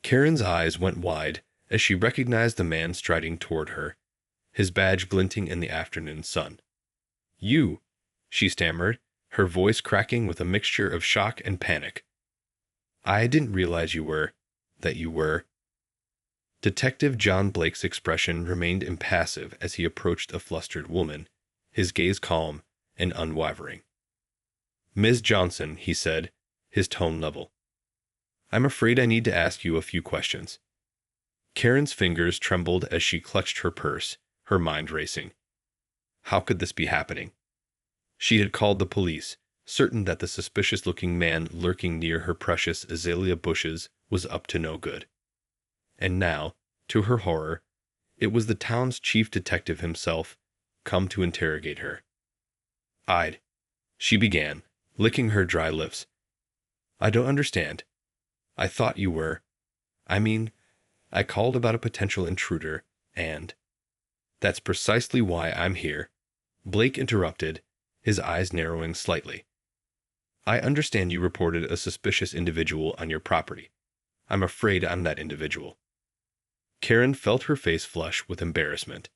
Karen's eyes went wide as she recognized the man striding toward her, his badge glinting in the afternoon sun. "You," she stammered, her voice cracking with a mixture of shock and panic. "I didn't realize that you were." Detective John Blake's expression remained impassive as he approached a flustered woman, his gaze calm and unwavering. "Ms. Johnson," he said, his tone level. "I'm afraid I need to ask you a few questions." Karen's fingers trembled as she clutched her purse, her mind racing. How could this be happening? She had called the police, certain that the suspicious-looking man lurking near her precious azalea bushes was up to no good. And now, to her horror, it was the town's chief detective himself, come to interrogate her. She began, licking her dry lips. "I don't understand. I thought you were. I called about a potential intruder, and—" "That's precisely why I'm here," Blake interrupted, his eyes narrowing slightly. "I understand you reported a suspicious individual on your property. I'm afraid I'm that individual." Karen felt her face flush with embarrassment.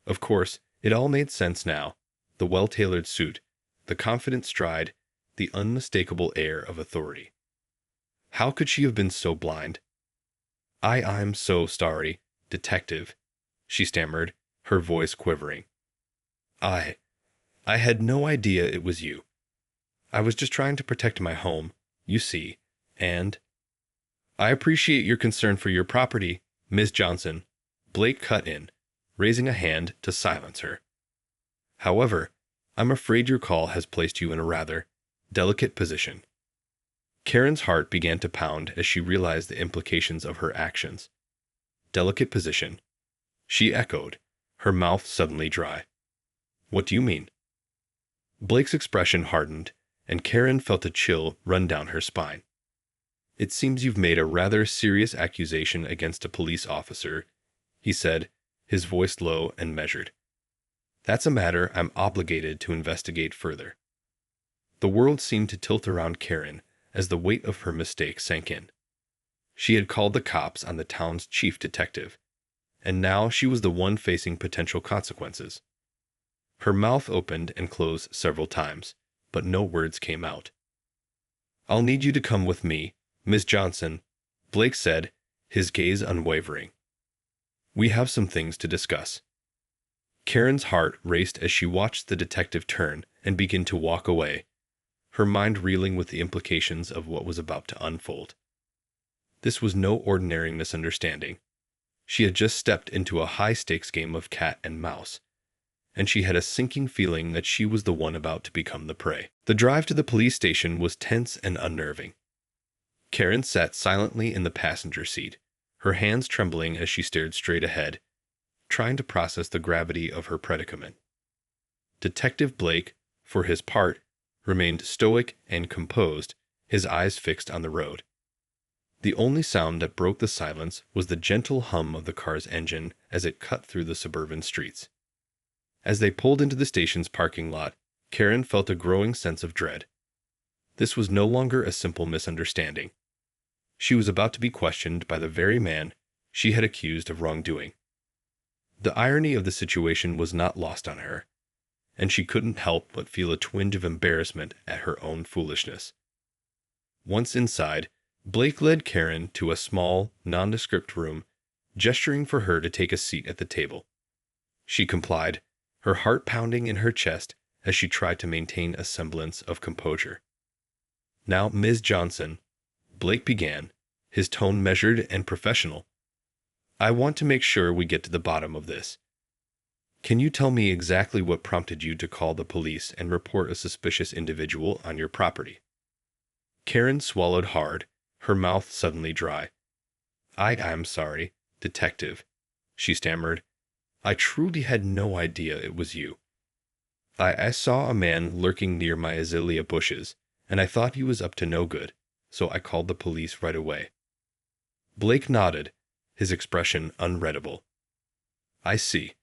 Of course, it all made sense now. The well-tailored suit, the confident stride, the unmistakable air of authority. How could she have been so blind? I'm so sorry, detective," she stammered, her voice quivering. I had no idea it was you. I was just trying to protect my home, you see, and—" "I appreciate your concern for your property, Ms. Johnson," Blake cut in, raising a hand to silence her. "However, I'm afraid your call has placed you in a rather delicate position." Karen's heart began to pound as she realized the implications of her actions. "Delicate position," she echoed, her mouth suddenly dry. "What do you mean?" Blake's expression hardened, and Karen felt a chill run down her spine. "It seems you've made a rather serious accusation against a police officer," he said, his voice low and measured. "That's a matter I'm obligated to investigate further." The world seemed to tilt around Karen as the weight of her mistake sank in. She had called the cops on the town's chief detective, and now she was the one facing potential consequences. Her mouth opened and closed several times, but no words came out. "I'll need you to come with me, Miss Johnson," Blake said, his gaze unwavering. "We have some things to discuss." Karen's heart raced as she watched the detective turn and begin to walk away, her mind reeling with the implications of what was about to unfold. This was no ordinary misunderstanding. She had just stepped into a high-stakes game of cat and mouse, and she had a sinking feeling that she was the one about to become the prey. The drive to the police station was tense and unnerving. Karen sat silently in the passenger seat, her hands trembling as she stared straight ahead, trying to process the gravity of her predicament. Detective Blake, for his part, remained stoic and composed, his eyes fixed on the road. The only sound that broke the silence was the gentle hum of the car's engine as it cut through the suburban streets. As they pulled into the station's parking lot, Karen felt a growing sense of dread. This was no longer a simple misunderstanding. She was about to be questioned by the very man she had accused of wrongdoing. The irony of the situation was not lost on her, and she couldn't help but feel a twinge of embarrassment at her own foolishness. Once inside, Blake led Karen to a small, nondescript room, gesturing for her to take a seat at the table. She complied, her heart pounding in her chest as she tried to maintain a semblance of composure. "Now, Ms. Johnson," Blake began, his tone measured and professional, "I want to make sure we get to the bottom of this. Can you tell me exactly what prompted you to call the police and report a suspicious individual on your property?" Karen swallowed hard, her mouth suddenly dry. I'm sorry, detective," she stammered. "I truly had no idea it was you. I saw a man lurking near my azalea bushes, and I thought he was up to no good, so I called the police right away." Blake nodded, his expression unreadable. "I see.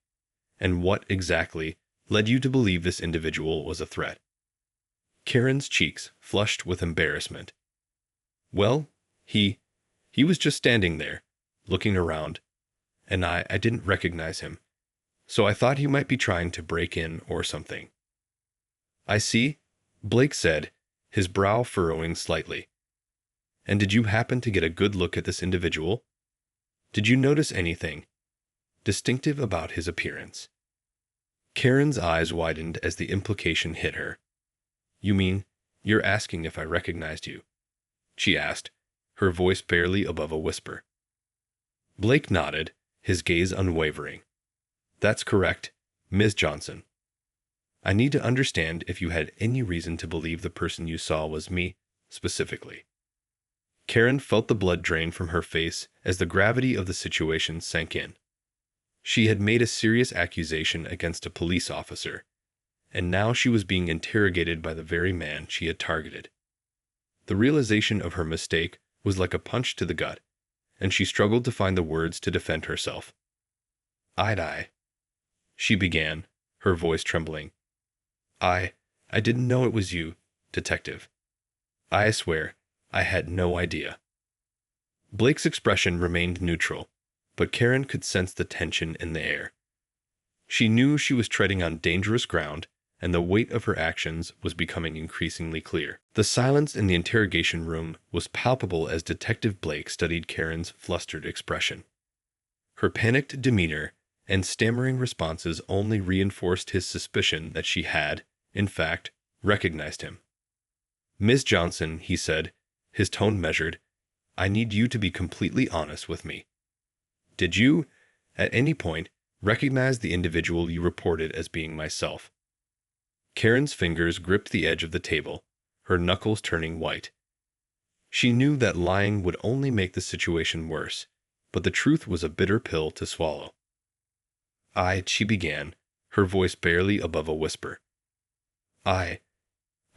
And what, exactly, led you to believe this individual was a threat?" Karen's cheeks flushed with embarrassment. "Well, he He was just standing there, looking around, and I didn't recognize him, so I thought he might be trying to break in or something." "I see," Blake said, his brow furrowing slightly. "And did you happen to get a good look at this individual? Did you notice anything distinctive about his appearance?" Karen's eyes widened as the implication hit her. "You mean, you're asking if I recognized you?" she asked, her voice barely above a whisper. Blake nodded, his gaze unwavering. "That's correct, Ms. Johnson. I need to understand if you had any reason to believe the person you saw was me, specifically." Karen felt the blood drain from her face as the gravity of the situation sank in. She had made a serious accusation against a police officer, and now she was being interrogated by the very man she had targeted. The realization of her mistake was like a punch to the gut, and she struggled to find the words to defend herself. "I," she began, her voice trembling. I didn't know it was you, detective. I swear, I had no idea." Blake's expression remained neutral, but Karen could sense the tension in the air. She knew she was treading on dangerous ground, and the weight of her actions was becoming increasingly clear. The silence in the interrogation room was palpable as Detective Blake studied Karen's flustered expression. Her panicked demeanor and stammering responses only reinforced his suspicion that she had, in fact, recognized him. "Ms. Johnson," he said, his tone measured, "I need you to be completely honest with me. Did you, at any point, recognize the individual you reported as being myself?" Karen's fingers gripped the edge of the table, her knuckles turning white. She knew that lying would only make the situation worse, but the truth was a bitter pill to swallow. She began, her voice barely above a whisper. I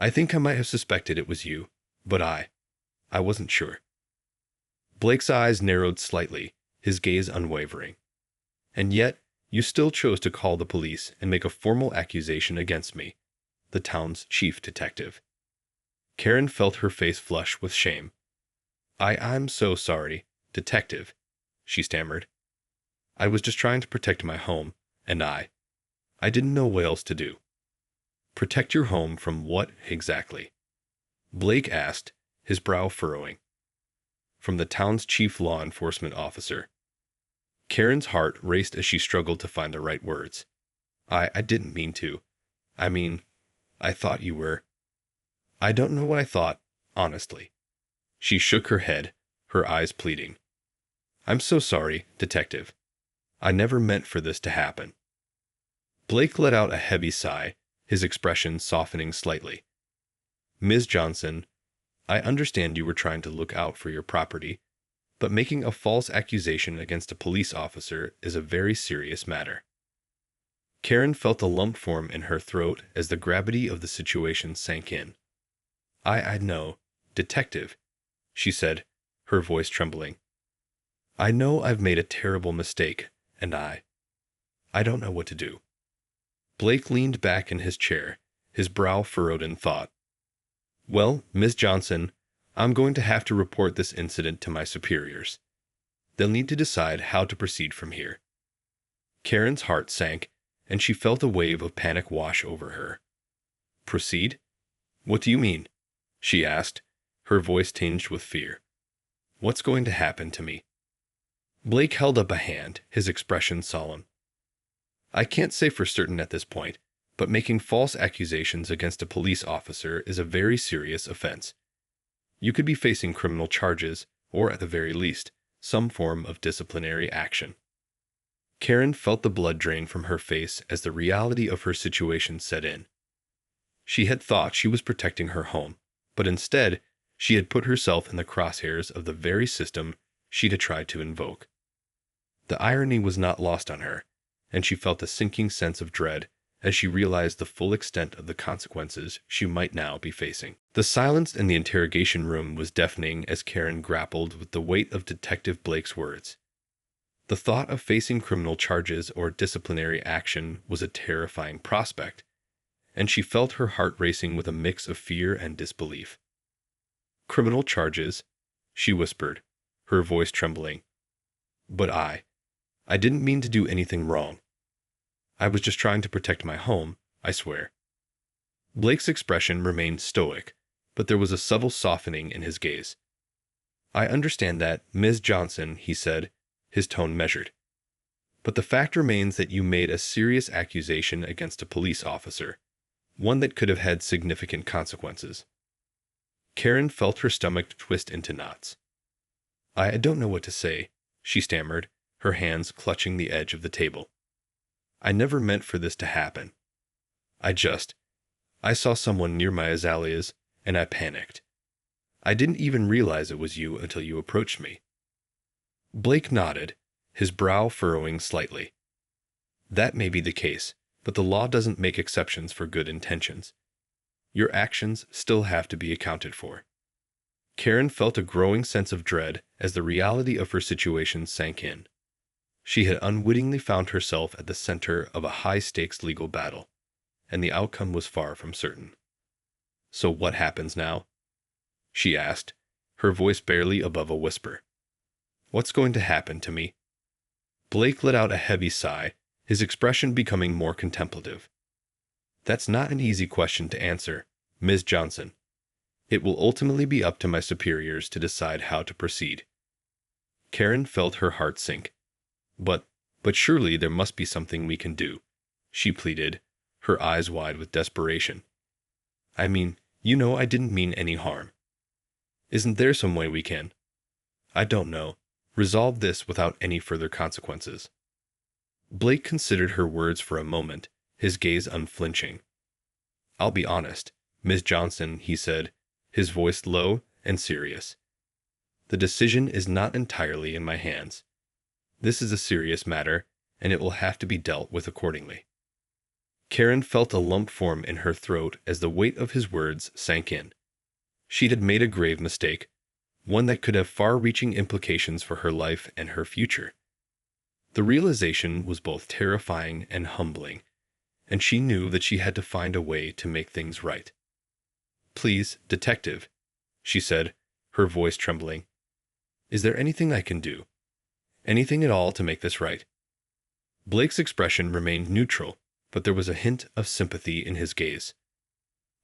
think I might have suspected it was you, but I wasn't sure." Blake's eyes narrowed slightly, his gaze unwavering. "And yet, you still chose to call the police and make a formal accusation against me, the town's chief detective." Karen felt her face flush with shame. I'm so sorry, detective," she stammered. "I was just trying to protect my home, and I didn't know what else to do." "Protect your home from what, exactly?" Blake asked, his brow furrowing. "From the town's chief law enforcement officer." Karen's heart raced as she struggled to find the right words. I didn't mean to. I mean, I thought you were." "I don't know what I thought, honestly." She shook her head, her eyes pleading. "I'm so sorry, detective. I never meant for this to happen." Blake let out a heavy sigh, his expression softening slightly. "Ms. Johnson, I understand you were trying to look out for your property, but making a false accusation against a police officer is a very serious matter." Karen felt a lump form in her throat as the gravity of the situation sank in. I know, detective," she said, her voice trembling. "I know I've made a terrible mistake, and I don't know what to do." Blake leaned back in his chair, his brow furrowed in thought. "Well, Miss Johnson, I'm going to have to report this incident to my superiors. They'll need to decide how to proceed from here." Karen's heart sank, and she felt a wave of panic wash over her. "Proceed? What do you mean?" she asked, her voice tinged with fear. "What's going to happen to me?" Blake held up a hand, his expression solemn. "I can't say for certain at this point, but making false accusations against a police officer is a very serious offense. You could be facing criminal charges, or at the very least, some form of disciplinary action." Karen felt the blood drain from her face as the reality of her situation set in. She had thought she was protecting her home, but instead, she had put herself in the crosshairs of the very system she'd had tried to invoke. The irony was not lost on her, and she felt a sinking sense of dread as she realized the full extent of the consequences she might now be facing. The silence in the interrogation room was deafening as Karen grappled with the weight of Detective Blake's words. The thought of facing criminal charges or disciplinary action was a terrifying prospect, and she felt her heart racing with a mix of fear and disbelief. "Criminal charges?" she whispered, her voice trembling. But I didn't mean to do anything wrong. I was just trying to protect my home, I swear. Blake's expression remained stoic, but there was a subtle softening in his gaze. I understand that, Ms. Johnson, he said, his tone measured. But the fact remains that you made a serious accusation against a police officer, one that could have had significant consequences. Karen felt her stomach twist into knots. I don't know what to say, she stammered, her hands clutching the edge of the table. I never meant for this to happen. I saw someone near my azaleas, and I panicked. I didn't even realize it was you until you approached me. Blake nodded, his brow furrowing slightly. That may be the case, but the law doesn't make exceptions for good intentions. Your actions still have to be accounted for. Karen felt a growing sense of dread as the reality of her situation sank in. She had unwittingly found herself at the center of a high-stakes legal battle, and the outcome was far from certain. So what happens now? She asked, her voice barely above a whisper. What's going to happen to me? Blake let out a heavy sigh, his expression becoming more contemplative. That's not an easy question to answer, Ms. Johnson. It will ultimately be up to my superiors to decide how to proceed. Karen felt her heart sink. But surely there must be something we can do, she pleaded, her eyes wide with desperation. I mean, I didn't mean any harm. Isn't there some way we can? I don't know. Resolve this without any further consequences. Blake considered her words for a moment, his gaze unflinching. I'll be honest, Ms. Johnson, he said, his voice low and serious. The decision is not entirely in my hands. This is a serious matter, and it will have to be dealt with accordingly. Karen felt a lump form in her throat as the weight of his words sank in. She had made a grave mistake, one that could have far-reaching implications for her life and her future. The realization was both terrifying and humbling, and she knew that she had to find a way to make things right. Please, detective, she said, her voice trembling. Is there anything I can do? Anything at all to make this right? Blake's expression remained neutral, but there was a hint of sympathy in his gaze.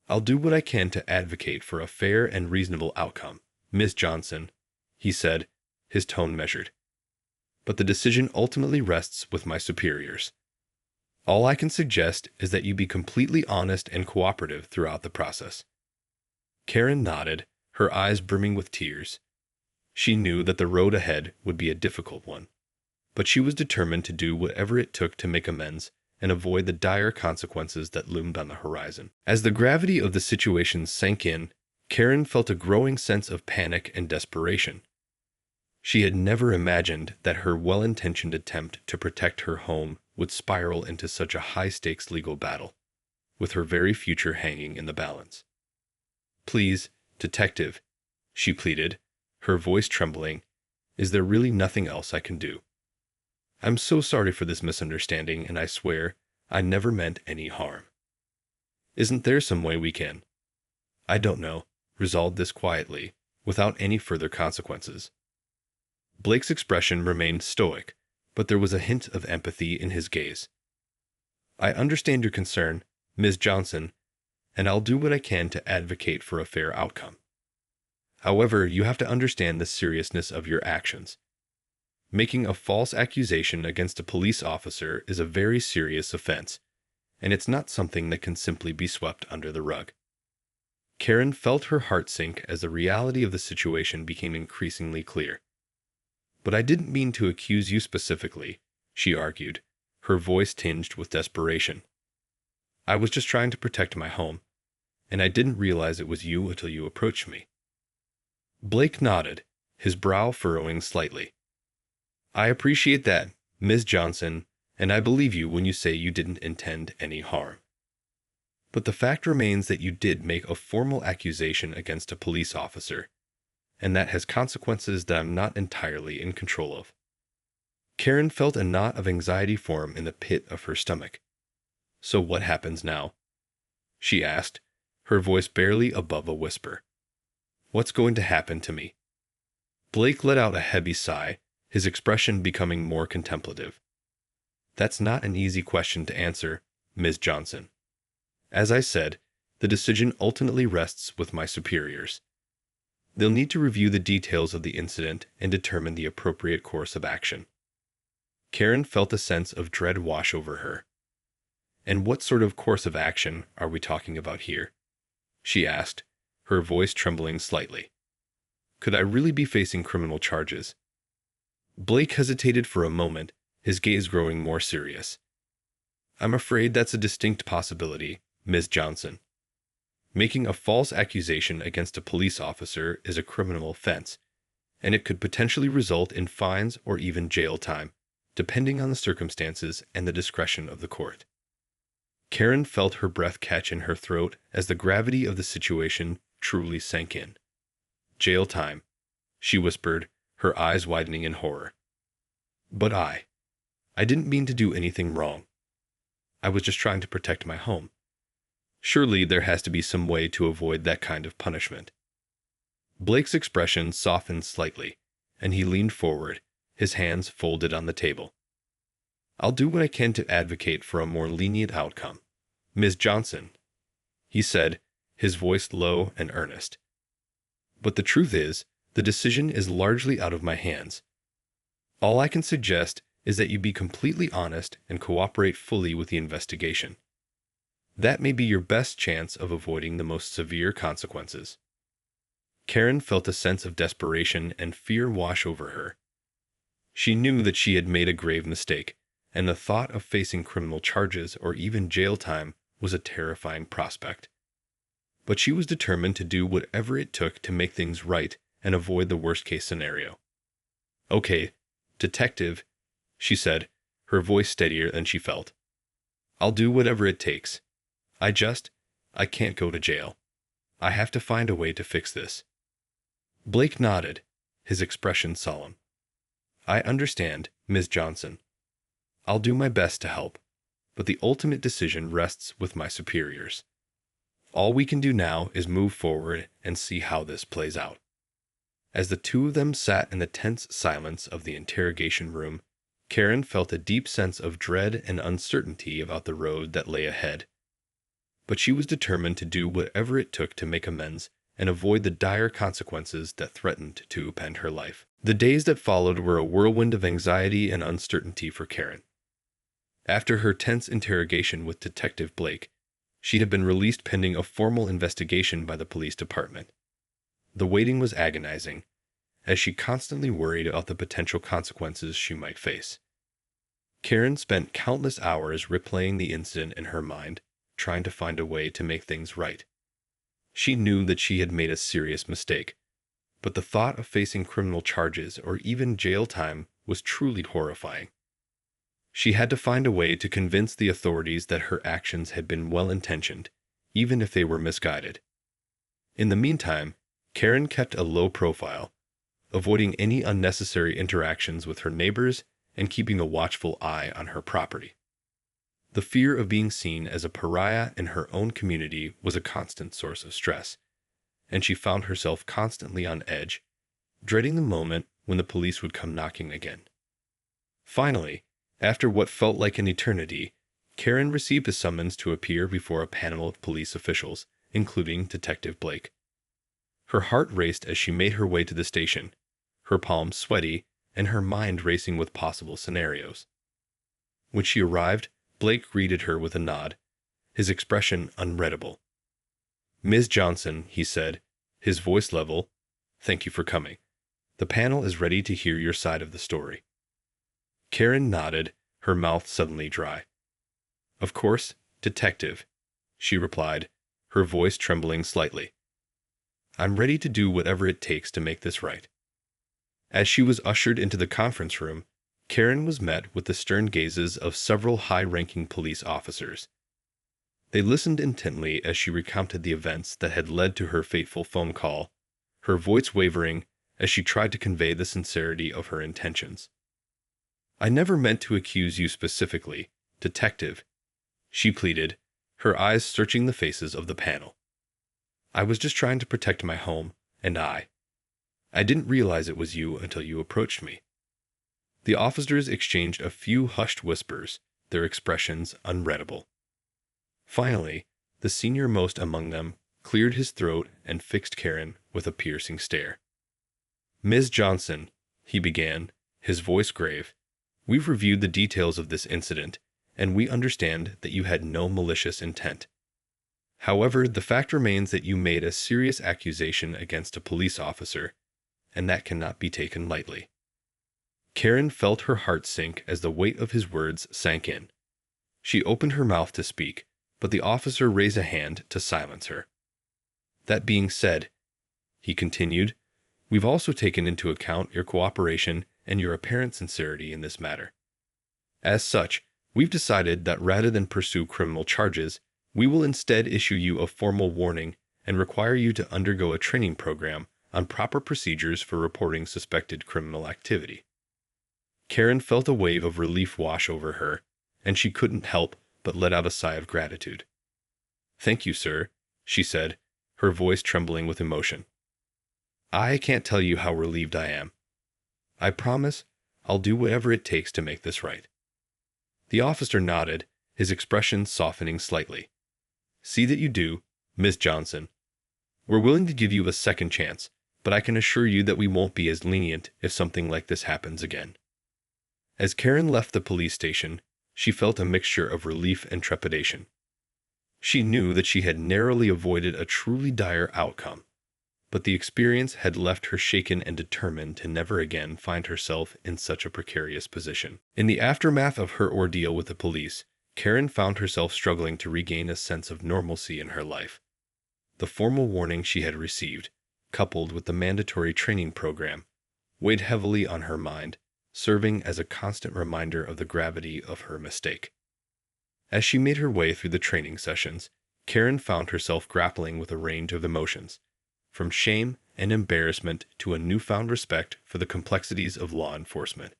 I'll do what I can to advocate for a fair and reasonable outcome, Ms. Johnson, he said, his tone measured. But the decision ultimately rests with my superiors. All I can suggest is that you be completely honest and cooperative throughout the process. Karen nodded, her eyes brimming with tears. She knew that the road ahead would be a difficult one, but she was determined to do whatever it took to make amends and avoid the dire consequences that loomed on the horizon. As the gravity of the situation sank in, Karen felt a growing sense of panic and desperation. She had never imagined that her well-intentioned attempt to protect her home would spiral into such a high-stakes legal battle, with her very future hanging in the balance. Please, detective, she pleaded, her voice trembling, is there really nothing else I can do? I'm so sorry for this misunderstanding, and I swear I never meant any harm. Isn't there some way we can? I don't know. Resolve this quietly, without any further consequences. Blake's expression remained stoic, but there was a hint of empathy in his gaze. I understand your concern, Ms. Johnson, and I'll do what I can to advocate for a fair outcome. However, you have to understand the seriousness of your actions. Making a false accusation against a police officer is a very serious offense, and it's not something that can simply be swept under the rug. Karen felt her heart sink as the reality of the situation became increasingly clear. But I didn't mean to accuse you specifically, she argued, her voice tinged with desperation. I was just trying to protect my home, and I didn't realize it was you until you approached me. Blake nodded, his brow furrowing slightly. I appreciate that, Ms. Johnson, and I believe you when you say you didn't intend any harm. But the fact remains that you did make a formal accusation against a police officer, and that has consequences that I'm not entirely in control of. Karen felt a knot of anxiety form in the pit of her stomach. So what happens now? She asked, her voice barely above a whisper. What's going to happen to me? Blake let out a heavy sigh, his expression becoming more contemplative. That's not an easy question to answer, Ms. Johnson. As I said, the decision ultimately rests with my superiors. They'll need to review the details of the incident and determine the appropriate course of action. Karen felt a sense of dread wash over her. And what sort of course of action are we talking about here? She asked, her voice trembling slightly. Could I really be facing criminal charges? Blake hesitated for a moment, his gaze growing more serious. I'm afraid that's a distinct possibility, Ms. Johnson. Making a false accusation against a police officer is a criminal offense, and it could potentially result in fines or even jail time, depending on the circumstances and the discretion of the court. Karen felt her breath catch in her throat as the gravity of the situation truly sank in. Jail time, she whispered, her eyes widening in horror. But I didn't mean to do anything wrong. I was just trying to protect my home. Surely there has to be some way to avoid that kind of punishment. Blake's expression softened slightly, and he leaned forward, his hands folded on the table. I'll do what I can to advocate for a more lenient outcome, Ms. Johnson, he said, his voice low and earnest. But the truth is, the decision is largely out of my hands. All I can suggest is that you be completely honest and cooperate fully with the investigation. That may be your best chance of avoiding the most severe consequences. Karen felt a sense of desperation and fear wash over her. She knew that she had made a grave mistake, and the thought of facing criminal charges or even jail time was a terrifying prospect. But she was determined to do whatever it took to make things right and avoid the worst-case scenario. Okay, detective, she said, her voice steadier than she felt. I'll do whatever it takes. I can't go to jail. I have to find a way to fix this. Blake nodded, his expression solemn. I understand, Ms. Johnson. I'll do my best to help, but the ultimate decision rests with my superiors. All we can do now is move forward and see how this plays out. As the two of them sat in the tense silence of the interrogation room, Karen felt a deep sense of dread and uncertainty about the road that lay ahead. But she was determined to do whatever it took to make amends and avoid the dire consequences that threatened to upend her life. The days that followed were a whirlwind of anxiety and uncertainty for Karen. After her tense interrogation with Detective Blake, she had been released pending a formal investigation by the police department. The waiting was agonizing, as she constantly worried about the potential consequences she might face. Karen spent countless hours replaying the incident in her mind, trying to find a way to make things right. She knew that she had made a serious mistake, but the thought of facing criminal charges or even jail time was truly horrifying. She had to find a way to convince the authorities that her actions had been well-intentioned, even if they were misguided. In the meantime, Karen kept a low profile, avoiding any unnecessary interactions with her neighbors and keeping a watchful eye on her property. The fear of being seen as a pariah in her own community was a constant source of stress, and she found herself constantly on edge, dreading the moment when the police would come knocking again. Finally, after what felt like an eternity, Karen received a summons to appear before a panel of police officials, including Detective Blake. Her heart raced as she made her way to the station, her palms sweaty and her mind racing with possible scenarios. When she arrived, Blake greeted her with a nod, his expression unreadable. Ms. Johnson, he said, his voice level, thank you for coming. The panel is ready to hear your side of the story. Karen nodded, her mouth suddenly dry. Of course, detective, she replied, her voice trembling slightly. I'm ready to do whatever it takes to make this right. As she was ushered into the conference room, Karen was met with the stern gazes of several high-ranking police officers. They listened intently as she recounted the events that had led to her fateful phone call, her voice wavering as she tried to convey the sincerity of her intentions. I never meant to accuse you specifically, detective, she pleaded, her eyes searching the faces of the panel. I was just trying to protect my home, and I I didn't realize it was you until you approached me." The officers exchanged a few hushed whispers, their expressions unreadable. Finally, the senior-most among them cleared his throat and fixed Karen with a piercing stare. "Ms. Johnson," he began, his voice grave, "we've reviewed the details of this incident, and we understand that you had no malicious intent. However, the fact remains that you made a serious accusation against a police officer, and that cannot be taken lightly." Karen felt her heart sink as the weight of his words sank in. She opened her mouth to speak, but the officer raised a hand to silence her. "That being said," he continued, "we've also taken into account your cooperation and your apparent sincerity in this matter. As such, we've decided that rather than pursue criminal charges, we will instead issue you a formal warning and require you to undergo a training program on proper procedures for reporting suspected criminal activity." Karen felt a wave of relief wash over her, and she couldn't help but let out a sigh of gratitude. "Thank you, sir," she said, her voice trembling with emotion. "I can't tell you how relieved I am. I promise I'll do whatever it takes to make this right." The officer nodded, his expression softening slightly. "See that you do, Miss Johnson. We're willing to give you a second chance, but I can assure you that we won't be as lenient if something like this happens again." As Karen left the police station, she felt a mixture of relief and trepidation. She knew that she had narrowly avoided a truly dire outcome, but the experience had left her shaken and determined to never again find herself in such a precarious position. In the aftermath of her ordeal with the police, Karen found herself struggling to regain a sense of normalcy in her life. The formal warning she had received, coupled with the mandatory training program, weighed heavily on her mind, serving as a constant reminder of the gravity of her mistake. As she made her way through the training sessions, Karen found herself grappling with a range of emotions, from shame and embarrassment to a newfound respect for the complexities of law enforcement.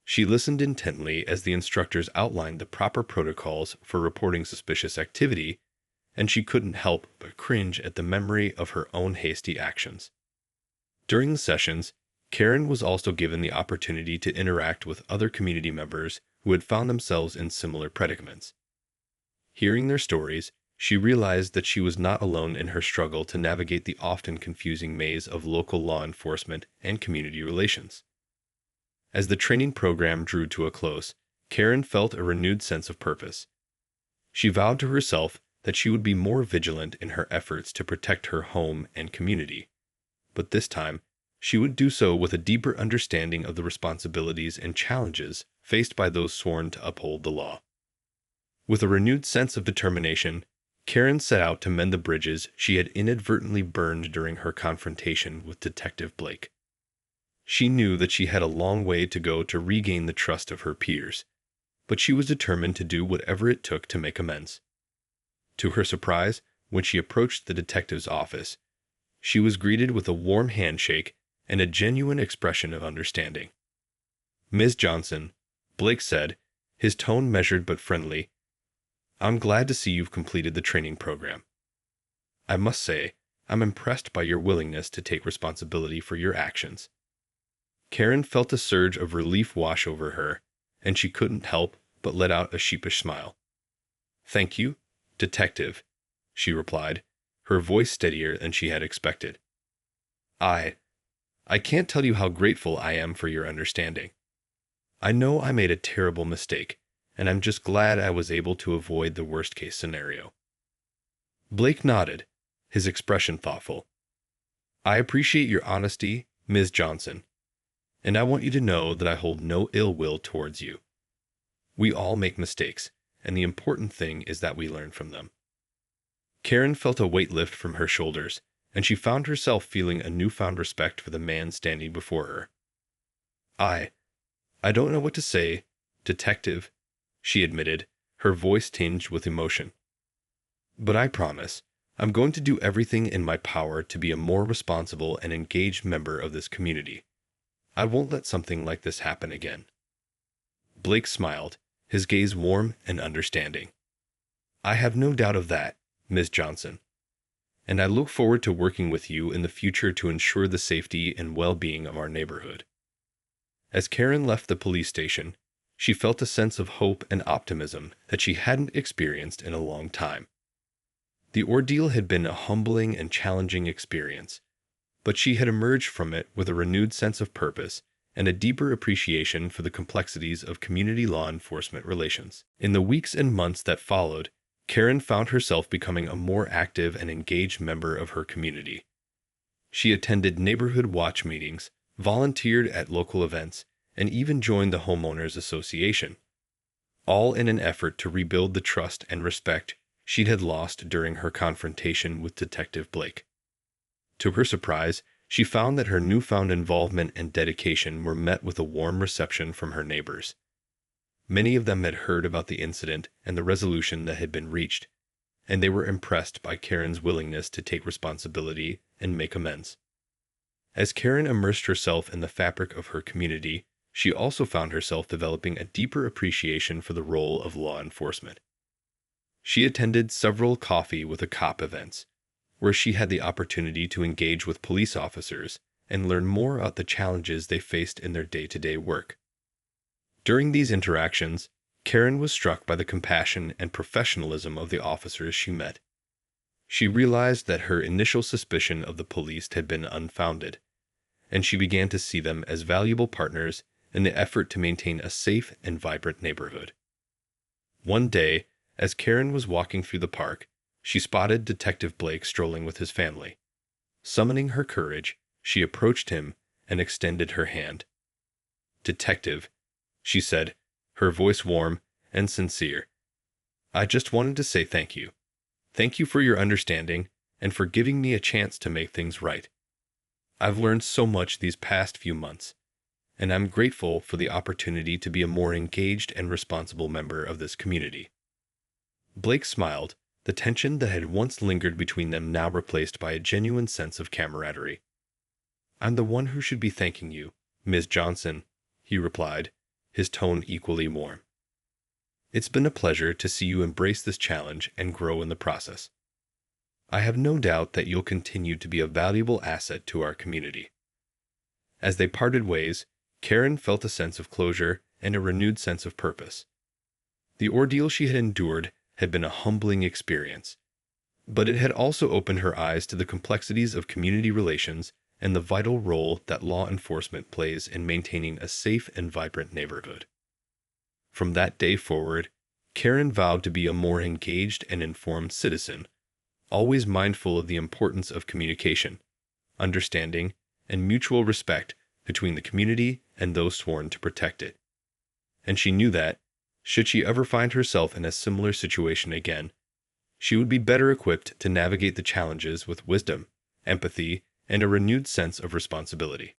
She listened intently as the instructors outlined the proper protocols for reporting suspicious activity, and she couldn't help but cringe at the memory of her own hasty actions. During the sessions, Karen was also given the opportunity to interact with other community members who had found themselves in similar predicaments. Hearing their stories, she realized that she was not alone in her struggle to navigate the often confusing maze of local law enforcement and community relations. As the training program drew to a close, Karen felt a renewed sense of purpose. She vowed to herself that she would be more vigilant in her efforts to protect her home and community, but this time, she would do so with a deeper understanding of the responsibilities and challenges faced by those sworn to uphold the law. With a renewed sense of determination, Karen set out to mend the bridges she had inadvertently burned during her confrontation with Detective Blake. She knew that she had a long way to go to regain the trust of her peers, but she was determined to do whatever it took to make amends. To her surprise, when she approached the detective's office, she was greeted with a warm handshake and a genuine expression of understanding. "Ms. Johnson," Blake said, his tone measured but friendly, "I'm glad to see you've completed the training program. I must say, I'm impressed by your willingness to take responsibility for your actions." Karen felt a surge of relief wash over her, and she couldn't help but let out a sheepish smile. "Thank you, Detective," she replied, her voice steadier than she had expected. I can't tell you how grateful I am for your understanding. I know I made a terrible mistake, and I'm just glad I was able to avoid the worst-case scenario." Blake nodded, his expression thoughtful. "I appreciate your honesty, Ms. Johnson, and I want you to know that I hold no ill will towards you. We all make mistakes, and the important thing is that we learn from them." Karen felt a weight lift from her shoulders, and she found herself feeling a newfound respect for the man standing before her. I don't know what to say, Detective," she admitted, her voice tinged with emotion. "But I promise, I'm going to do everything in my power to be a more responsible and engaged member of this community. I won't let something like this happen again." Blake smiled, his gaze warm and understanding. "I have no doubt of that, Ms. Johnson. and I look forward to working with you in the future to ensure the safety and well-being of our neighborhood." As Karen left the police station, she felt a sense of hope and optimism that she hadn't experienced in a long time. The ordeal had been a humbling and challenging experience, but she had emerged from it with a renewed sense of purpose and a deeper appreciation for the complexities of community law enforcement relations. In the weeks and months that followed, Karen found herself becoming a more active and engaged member of her community. She attended neighborhood watch meetings, volunteered at local events, and even joined the homeowners association, all in an effort to rebuild the trust and respect she had lost during her confrontation with Detective Blake. To her surprise, she found that her newfound involvement and dedication were met with a warm reception from her neighbors. Many of them had heard about the incident and the resolution that had been reached, and they were impressed by Karen's willingness to take responsibility and make amends. As Karen immersed herself in the fabric of her community, she also found herself developing a deeper appreciation for the role of law enforcement. She attended several coffee with a cop events, where she had the opportunity to engage with police officers and learn more about the challenges they faced in their day-to-day work. During these interactions, Karen was struck by the compassion and professionalism of the officers she met. She realized that her initial suspicion of the police had been unfounded, and she began to see them as valuable partners in the effort to maintain a safe and vibrant neighborhood. One day, as Karen was walking through the park, she spotted Detective Blake strolling with his family. Summoning her courage, she approached him and extended her hand. "Detective," she said, her voice warm and sincere, "I just wanted to say thank you. Thank you for your understanding and for giving me a chance to make things right. I've learned so much these past few months, and I'm grateful for the opportunity to be a more engaged and responsible member of this community." Blake smiled, the tension that had once lingered between them now replaced by a genuine sense of camaraderie. "I'm the one who should be thanking you, Ms. Johnson," he replied, his tone equally warm. "It's been a pleasure to see you embrace this challenge and grow in the process. I have no doubt that you'll continue to be a valuable asset to our community." As they parted ways, Karen felt a sense of closure and a renewed sense of purpose. The ordeal she had endured had been a humbling experience, but it had also opened her eyes to the complexities of community relations and the vital role that law enforcement plays in maintaining a safe and vibrant neighborhood. From that day forward, Karen vowed to be a more engaged and informed citizen, always mindful of the importance of communication, understanding, and mutual respect between the community and those sworn to protect it. And she knew that, should she ever find herself in a similar situation again, she would be better equipped to navigate the challenges with wisdom, empathy, and a renewed sense of responsibility.